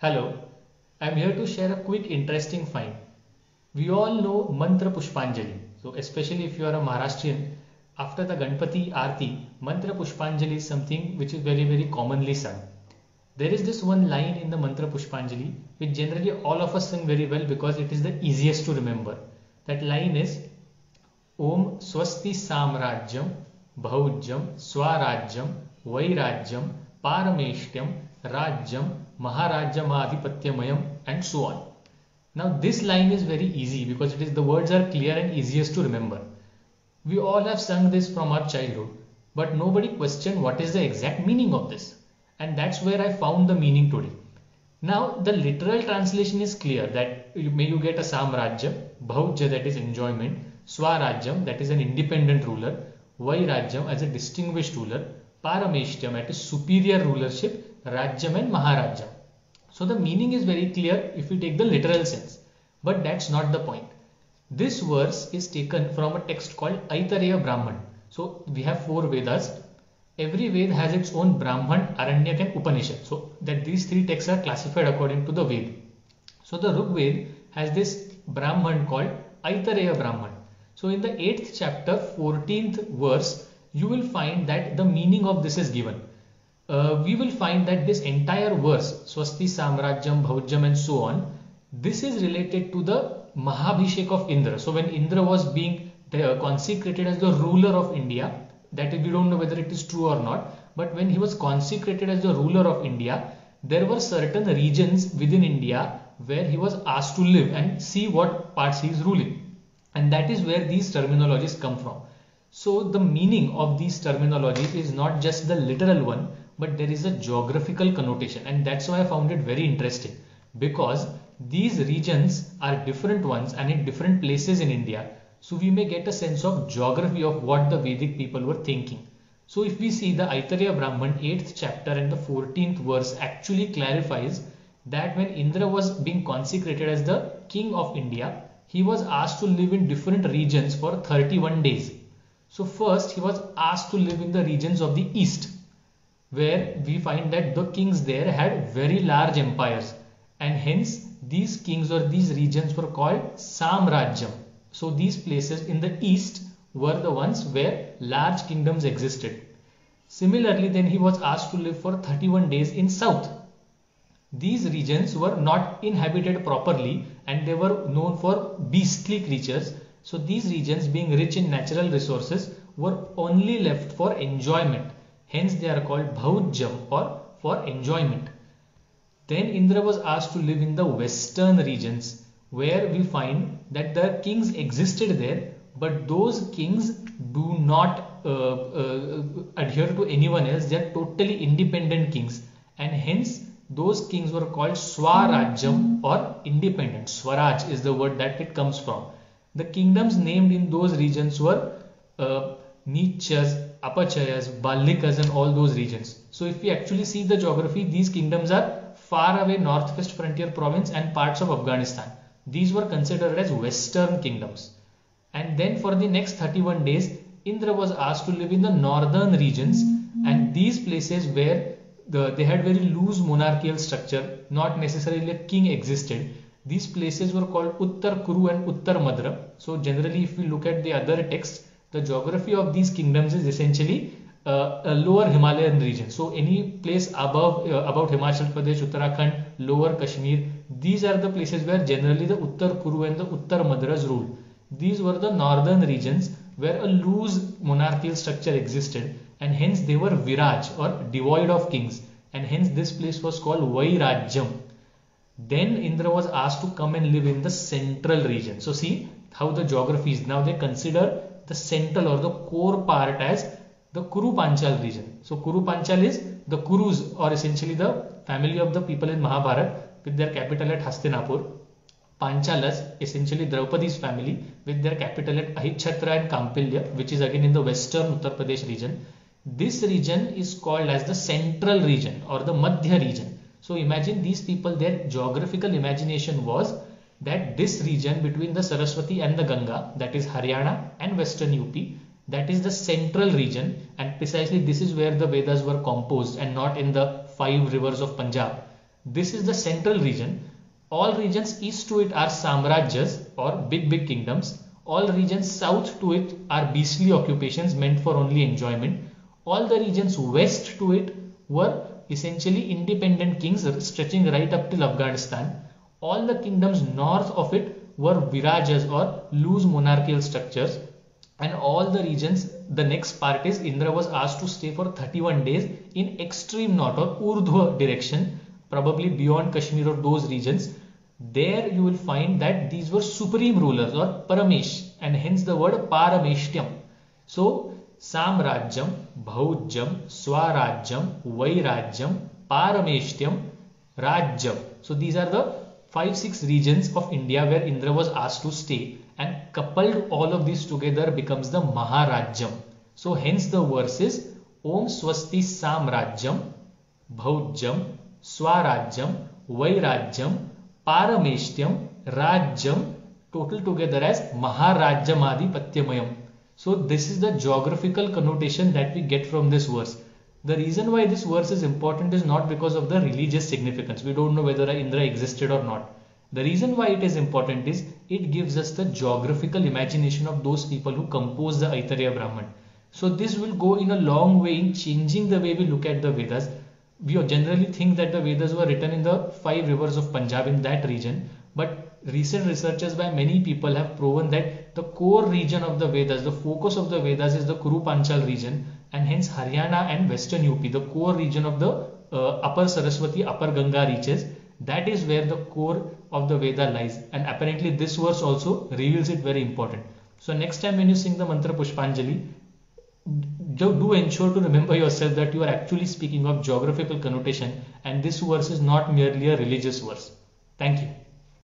Hello, I'm here to share a quick interesting find. We all know Mantra Pushpanjali. So, especially if you are a Maharashtrian, after the Ganpati Aarti, Mantra Pushpanjali is something which is very commonly sung. There is this one line in the Mantra Pushpanjali which generally all of us sing very well because it is the easiest to remember. That line is Om Swasti Samrajyam Bhaujyam Swarajyam Vairajyam Parameshtyam Rajyam Maharajyamadhipatyamayam and so on. Now this line is very easy because the words are clear and easiest to remember. We all have sung this from our childhood, but nobody questioned what is the exact meaning of this. And that's where I found the meaning today. Now the literal translation is clear that may you get a Samrajya, Bhaujya that is enjoyment, Swarajyam that is an independent ruler, Vairajyam as a distinguished ruler, Parameshtyam that is superior rulership, Rajyam and Maharajyam. So the meaning is very clear if we take the literal sense. But that's not the point. This verse is taken from a text called Aitareya Brahman. So we have 4 Vedas. Every Ved has its own Brahman, Aranyak and Upanishad. So that these 3 texts are classified according to the Ved. So the Rig Ved has this Brahman called Aitareya Brahman. So in the 8th chapter, 14th verse, you will find that the meaning of this is given. We will find that this entire verse, Swasti Samrajyam, Bhaujyam and so on, this is related to the Mahabhishek of Indra. So when Indra was being consecrated as the ruler of India, that we don't know whether it is true or not, but when he was consecrated as the ruler of India, there were certain regions within India where he was asked to live and see what parts he is ruling. And that is where these terminologies come from. So the meaning of these terminologies is not just the literal one, but there is a geographical connotation, and that's why I found it very interesting, because these regions are different ones and in different places in India. So we may get a sense of geography of what the Vedic people were thinking. So if we see the Aitareya Brahman 8th chapter and the 14th verse actually clarifies that when Indra was being consecrated as the king of India, he was asked to live in different regions for 31 days. So first he was asked to live in the regions of the east, where we find that the kings there had very large empires, and hence these kings or these regions were called Samrajyam. So these places in the east were the ones where large kingdoms existed. Similarly, then he was asked to live for 31 days in south. These regions were not inhabited properly and they were known for beastly creatures. So these regions, being rich in natural resources, were only left for enjoyment. Hence they are called Bhaujyam or for enjoyment. Then Indra was asked to live in the western regions, where we find that the kings existed there, but those kings do not adhere to anyone else. They are totally independent kings, and hence those kings were called Swarajyam or independent. Swaraj is the word that it comes from. The kingdoms named in those regions were Nichas, Apachayas, Ballikas and all those regions. So if we actually see the geography, these kingdoms are far away northwest frontier province and parts of Afghanistan. These were considered as western kingdoms. And then for the next 31 days, Indra was asked to live in the northern regions, and these places where they had very loose monarchical structure, not necessarily a king existed. These places were called Uttar Kuru and Uttar Madra. So generally if we look at the other texts, the geography of these kingdoms is essentially a lower Himalayan region. So any place above about Himachal Pradesh, Uttarakhand, lower Kashmir, these are the places where generally the Uttar Kuru and the Uttar Madras ruled. These were the northern regions where a loose monarchical structure existed, and hence they were Viraj or devoid of kings, and hence this place was called Vairajyam. Then Indra was asked to come and live in the central region. So see how the geography is. Now they consider the central or the core part as the Kuru Panchal region. So Kuru Panchal is the Kurus, or essentially the family of the people in Mahabharata, with their capital at Hastinapur. Panchalas, essentially Draupadi's family, with their capital at Ahicchatra and Kampilya, which is again in the western Uttar Pradesh region. This region is called as the central region or the Madhya region. So imagine these people, their geographical imagination was that this region between the Saraswati and the Ganga, that is Haryana and western UP, that is the central region, and precisely this is where the Vedas were composed and not in the 5 rivers of Punjab. This is the central region. All regions east to it are samrajyas or big kingdoms. All regions south to it are beastly occupations meant for only enjoyment. All the regions west to it were essentially independent kings stretching right up till Afghanistan. All the kingdoms north of it were virajas or loose monarchical structures. And all the regions, the next part is Indra was asked to stay for 31 days in extreme north or Urdhva direction, probably beyond Kashmir or those regions. There you will find that these were supreme rulers or Paramesh, and hence the word Parameshtyam. So Samrajyam, Bhaujyam, Swarajyam, Vairajyam, Parameshtyam, Rajyam. So these are the 5-6 regions of India where Indra was asked to stay, and coupled all of these together becomes the Maharajyam. So hence the verse is Om Swasti Samrajyam, Bhaujyam, Swarajyam, Vairajyam, Parameshtyam, Rajyam, total together as Maharajyamadipatyamayam. So this is the geographical connotation that we get from this verse. The reason why this verse is important is not because of the religious significance. We don't know whether Indra existed or not. The reason why it is important is it gives us the geographical imagination of those people who composed the Aitareya Brahman. So this will go in a long way in changing the way we look at the Vedas. We generally think that the Vedas were written in the 5 rivers of Punjab, in that region, but recent researches by many people have proven that the core region of the Vedas, the focus of the Vedas is the Kuru Panchal region, and hence Haryana and Western UP, the core region of the upper Saraswati, upper Ganga reaches. That is where the core of the Veda lies, and apparently this verse also reveals it very important. So next time when you sing the mantra Pushpanjali, do ensure to remember yourself that you are actually speaking of geographical connotation, and this verse is not merely a religious verse. Thank you.